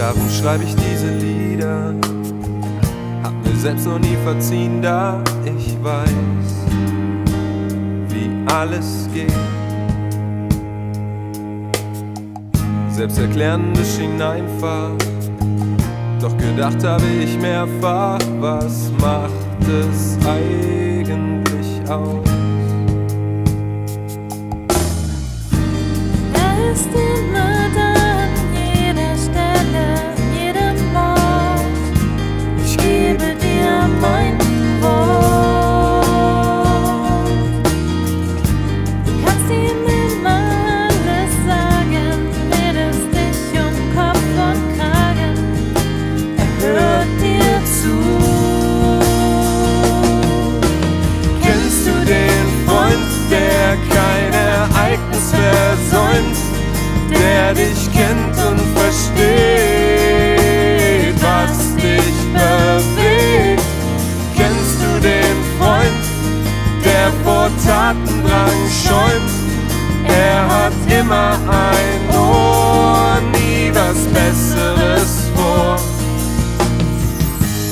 Darum schreibe ich diese Lieder. Hab mir selbst noch nie verziehen, da ich weiß, wie alles geht. Selbsterklärend schien einfach, doch gedacht habe ich mehrfach, was macht es eigentlich aus? Er ist immer da an jeder Stelle, an jedem Ort. Ich gebe dir mein Wort. Du kannst ihm immer alles sagen, redest dich um Kopf und Kragen. Er hört dir zu. Kennst du den Freund, der kein Ereignis versäumt, der dich kennt und versteht, was dich bewegt? Kennst du den Freund, der vor Tatendrang schäumt? Er hat immer ein Ohr, nie was Besseres vor.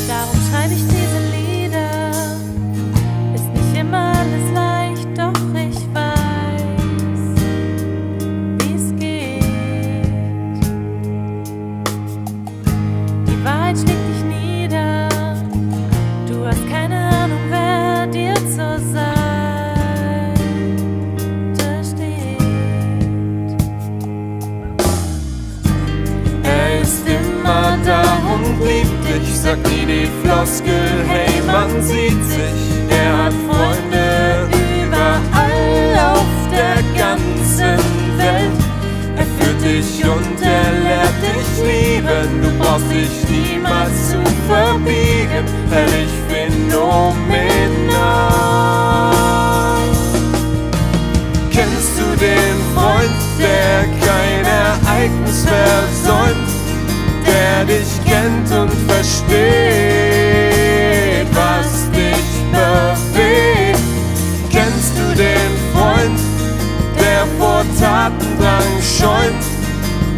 Darum schreibe ich diese Lieder. Ist nicht immer alles leicht, doch ich weiß, wie's geht. Die Wahrheit schlägt dich nieder. Du hast keine Ahnung, wer dir zur Seite steht. Er ist immer da und liebt dich, sagt nie die Floskel, hey, man sieht sich. Er hat Freunde überall auf der ganzen Welt. Er führt dich und er lehrt dich lieben. Du brauchst dich niemals zu verbiegen, herrlich phänomenal. Kennst du den Freund, der kein Ereignis versäumt, der dich kennt und versteht, was dich bewegt? Kennst du den Freund, der vor Tatendrang schäumt?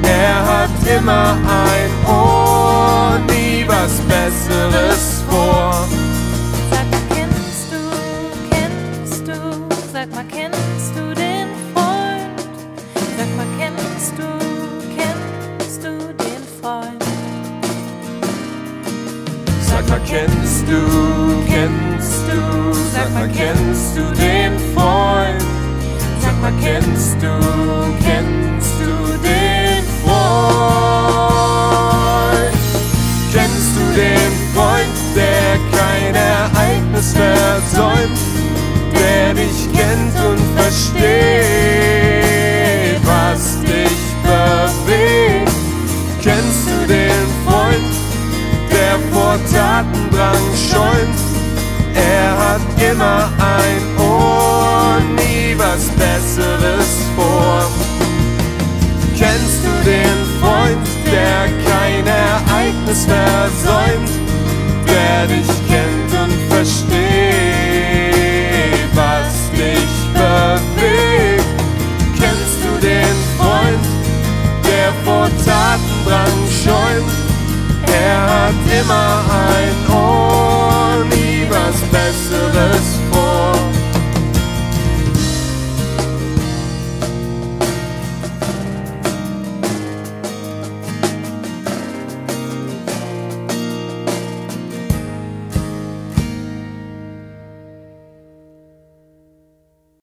Er hat immer ein Ohr, nie was Besseres vor. Sag mal, sag mal, kennst du den Freund? Sag mal, kennst du den Freund? Sag mal, kennst du, sag mal, kennst du den Freund? Sag mal, kennst du den Freund? Kennst du den Freund, der kein Ereignis versäumt, der dich kennt und versteht, was dich bewegt? Kennst du den Freund, der vor Tatendrang schäumt? Er hat immer ein Ohr, nie was Besseres vor. Kennst du den Freund, der kein Ereignis versäumt, der dich kennt und versteht, was dich bewegt? Kennst du den Freund, der vor Tatendrang schäumt? Er hat immer ein Ohr, nie was Besseres vor.